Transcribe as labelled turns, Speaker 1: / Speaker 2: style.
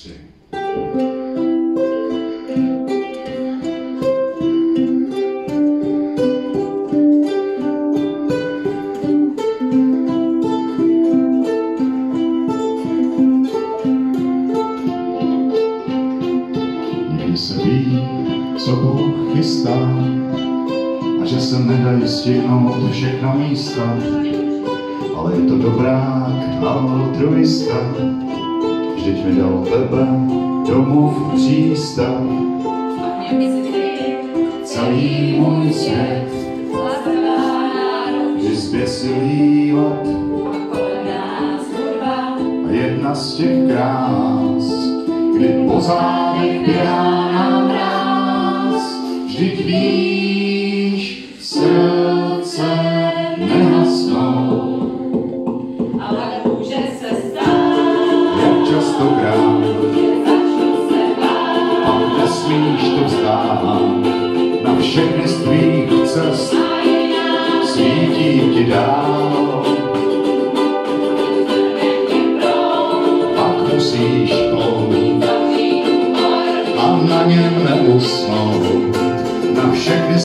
Speaker 1: 3. Někdy se ví, co Bůh chystá, a že se nedají stihnout všechna místa, ale je to dobrák a altruista, vždyť mi dal tebe domov přístav. Celý můj svět je zběsilý let a jedna z těch krás, kdy po zádech běhá nám mráz. Vždyť víš, srdce nehasnou,
Speaker 2: ale může se stát,
Speaker 1: jak častokrát, pak nesmíš to vzdát. Na všechny z tvých cest svítí ti dál. Pak musíš plout a na něm neusnout. Na všechny